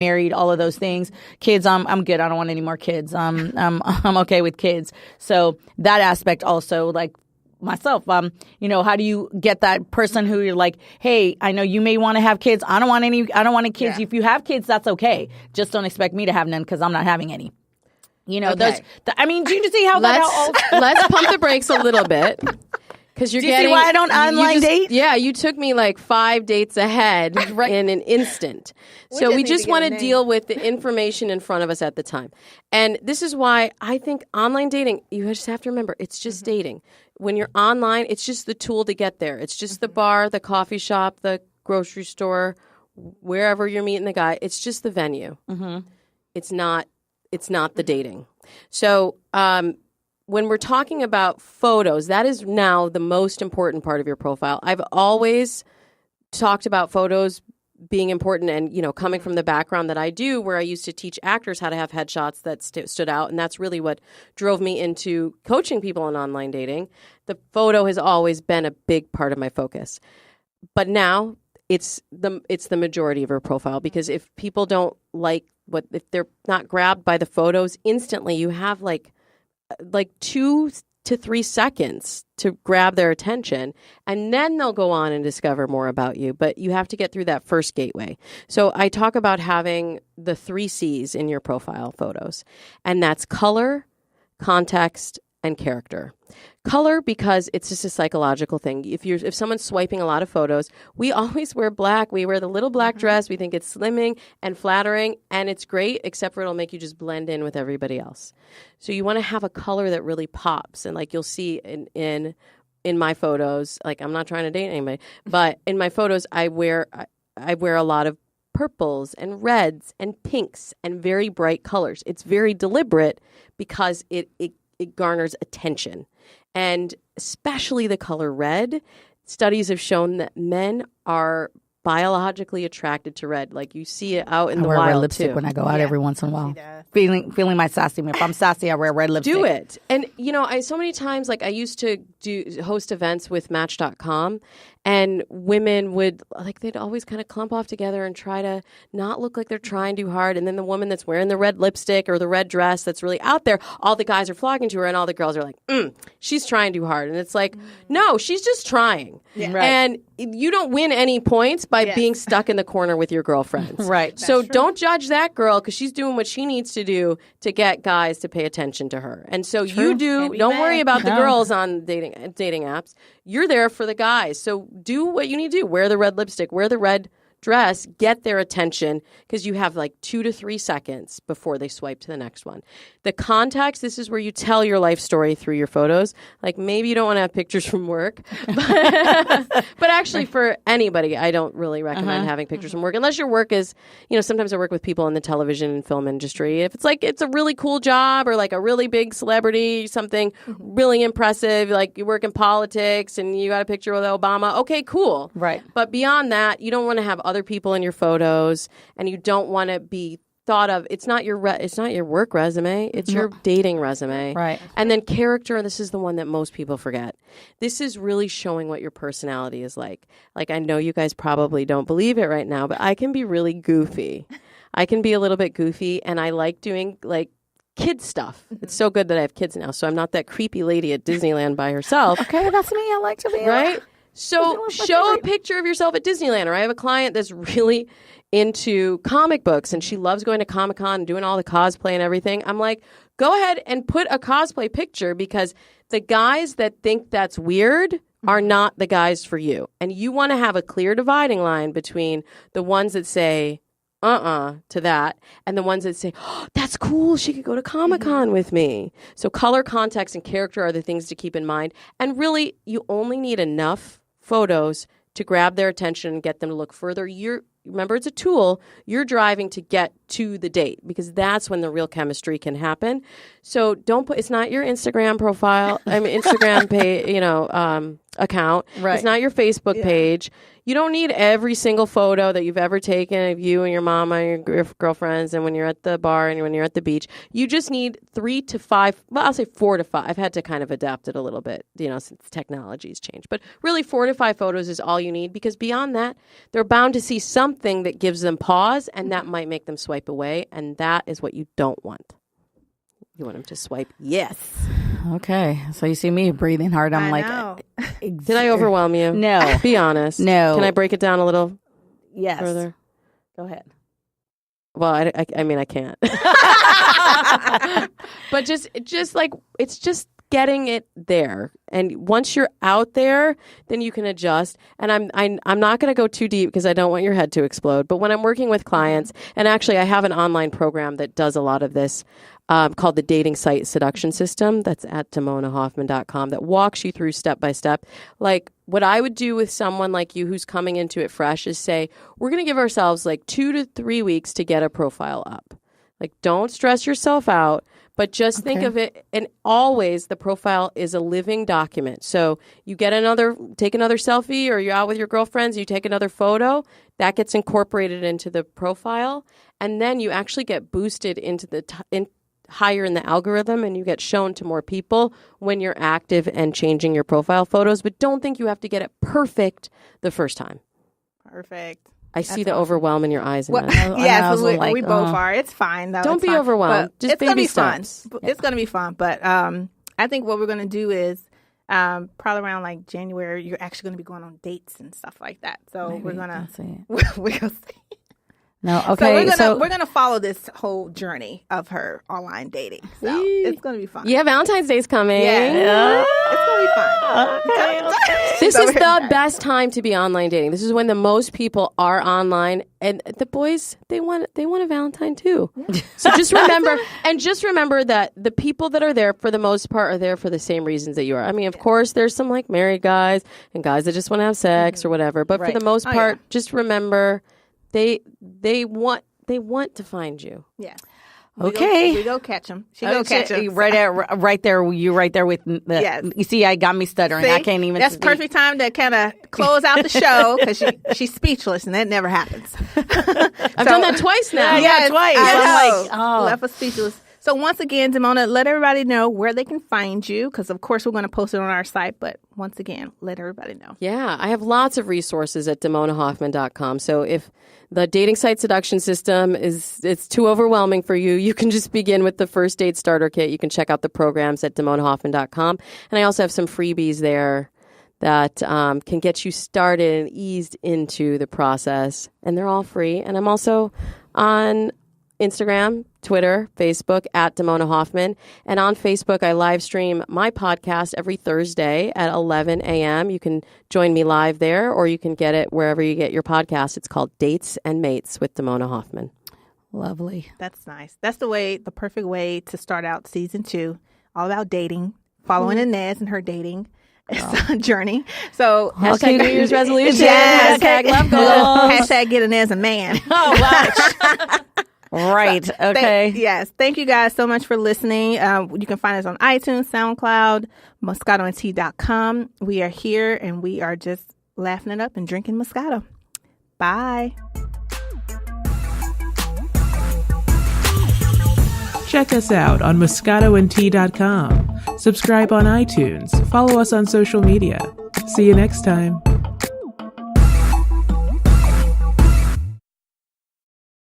married, all of those things. Kids, I'm good. I don't want any more kids. I'm okay with kids. So that aspect also, like myself, how do you get that person who you're like, hey, I know you may want to have kids. I don't want any kids. Yeah. If you have kids, that's okay. Just don't expect me to have none because I'm not having any. Do you see how let's pump the brakes a little bit. Because you're getting. See why I don't online date? Yeah, you took me like 5 dates ahead in an instant. So we just want to deal with the information in front of us at the time. And this is why I think online dating, you just have to remember, it's just dating. When you're online, it's just the tool to get there. It's just the bar, the coffee shop, the grocery store, wherever you're meeting the guy. It's just the venue. Mm-hmm. It's not the dating. So, when we're talking about photos, that is now the most important part of your profile. I've always talked about photos being important and, coming from the background that I do, where I used to teach actors how to have headshots that stood out. And that's really what drove me into coaching people on online dating. The photo has always been a big part of my focus. But now it's the majority of your profile, because if people don't if they're not grabbed by the photos instantly, you have like 2 to 3 seconds to grab their attention, and then they'll go on and discover more about you. But you have to get through that first gateway. So I talk about having the 3 C's in your profile photos, and that's color, context, and character. Color, because it's just a psychological thing. If someone's swiping a lot of photos, we always wear black. We wear the little black dress. We think it's slimming and flattering, and it's great, except for it'll make you just blend in with everybody else. So you want to have a color that really pops, and like you'll see in my photos. Like, I'm not trying to date anybody, but in my photos, I wear a lot of purples and reds and pinks and very bright colors. It's very deliberate because it garners attention. And especially the color red, studies have shown that men are biologically attracted to red. Like, you see it out in the wild, I wear red lipstick when I go out every once in a while. Feeling my sassy. If I'm sassy, I wear red lipstick. Do it. And, I so many times, like, I used to host events with Match.com, and women would, they'd always kind of clump off together and try to not look like they're trying too hard. And then the woman that's wearing the red lipstick or the red dress that's really out there, all the guys are flocking to her, and all the girls are like, she's trying too hard. And it's like, no, she's just trying. Yeah. Right. And you don't win any points by being stuck in the corner with your girlfriends. Right. So don't judge that girl, because she's doing what she needs to do to get guys to pay attention to her. And so you don't worry about the girls on dating apps. You're there for the guys. So do what you need to do. Wear the red lipstick, wear the red dress, get their attention, because you have 2 to 3 seconds before they swipe to the next one. The context, this is where you tell your life story through your photos. Like, maybe you don't want to have pictures from work, but actually for anybody, I don't really recommend having pictures from work, unless your work is, sometimes I work with people in the television and film industry. If it's a really cool job, or a really big celebrity, something really impressive, like you work in politics and you got a picture with Obama, okay, cool. Right. But beyond that, you don't want to have other people in your photos, and you don't want to be thought of. It's not your work resume. It's your dating resume. Right. And then character. This is the one that most people forget. This is really showing what your personality is like. Like, I know you guys probably don't believe it right now, but I can be really goofy. I can be a little bit goofy, and I like doing kid stuff. It's so good that I have kids now, so I'm not that creepy lady at Disneyland by herself. Okay, that's me. I like to be right. So show a picture of yourself at Disneyland. Or I have a client that's really into comic books, and she loves going to Comic-Con and doing all the cosplay and everything. I'm like, go ahead and put a cosplay picture, because the guys that think that's weird are not the guys for you. And you want to have a clear dividing line between the ones that say, to that, and the ones that say, oh, that's cool, she could go to Comic-Con with me. So color, context, and character are the things to keep in mind. And really, you only need enough photos to grab their attention and get them to look further. Remember, it's a tool. You're driving to get to the date, because that's when the real chemistry can happen. So don't put, it's not your Instagram profile. I mean, Instagram page, account. Right. It's not your Facebook page. You don't need every single photo that you've ever taken of you and your mama and your girlfriends and when you're at the bar and when you're at the beach. You just need 3 to 5, well, I'll say 4 to 5. I've had to kind of adapt it a little bit, since technology's changed. But really 4 to 5 photos is all you need, because beyond that, they're bound to see something that gives them pause, and that might make them swipe away, and that is what you don't want. You want them to swipe yes. Okay. So you see me breathing hard. I'm know. Did I overwhelm you? No. Be honest. No. Can I break it down a little Yes. further? Go ahead. Well, I mean, I can't. But just like, it's just getting it there. And once you're out there, then you can adjust. And I'm not going to go too deep because I don't want your head to explode. But when I'm working with clients, and actually I have an online program that does a lot of this, called the Dating Site Seduction System. That's at DamonaHoffman.com, that walks you through step by step. Like, what I would do with someone like you who's coming into it fresh is say, we're going to give ourselves like 2 to 3 weeks to get a profile up. Like, don't stress yourself out, but just think of it. And always the profile is a living document. So you take another selfie, or you're out with your girlfriends, you take another photo, that gets incorporated into the profile. And then you actually get boosted into higher in the algorithm, and you get shown to more people when you're active and changing your profile photos. But don't think you have to get it perfect the first time. Perfect. I see the overwhelm in your eyes. Well, yes, we both are. It's fine, though. Don't be overwhelmed. Just it's baby steps. Fun. It's going to be fun. But I think what we're going to do is probably around like January, you're actually going to be going on dates and stuff like that. So Maybe we're going to see. we're going to see. No, okay. So we're gonna follow this whole journey of her online dating. So it's gonna be fun. Yeah, Valentine's Day's coming. Yeah. It's gonna be fun. Okay. This is the best time to be online dating. This is when the most people are online, and the boys they want a Valentine too. So just remember that the people that are there for the most part are there for the same reasons that you are. I mean, of course, there's some like married guys and guys that just want to have sex or whatever. But for the most part, just remember. They want to find you. Yeah. Okay. We go catch them. She go catch them. Right there. You right there with the. Yes. You see, I got me stuttering. See? I can't even. That's perfect time to kind of close out the show because she's speechless, and that never happens. I've done that twice now. Yeah, twice. I'm like, left us speechless. So once again, Damona, let everybody know where they can find you, because of course we're going to post it on our site. But once again, let everybody know. Yeah, I have lots of resources at DamonaHoffman.com. So if the dating site seduction system it's too overwhelming for you, you can just begin with the first date starter kit. You can check out the programs at DamonaHoffman.com. And I also have some freebies there that can get you started and eased into the process. And they're all free. And I'm also on Instagram, Twitter, Facebook at Damona Hoffman. And on Facebook, I live stream my podcast every Thursday at 11 a.m. You can join me live there, or you can get it wherever you get your podcast. It's called Dates and Mates with Damona Hoffman. Lovely. That's nice. That's the perfect way to start out season 2. All about dating, following Inez and her dating journey. So hashtag New Year's resolution. Yes. Hashtag love goals. Hashtag get Inez a man. Oh, wow. Right. Okay. Yes. Thank you guys so much for listening. You can find us on iTunes, SoundCloud, MoscatoandTea.com. We are here and we are just laughing it up and drinking Moscato. Bye. Check us out on MoscatoandTea.com. Subscribe on iTunes. Follow us on social media. See you next time.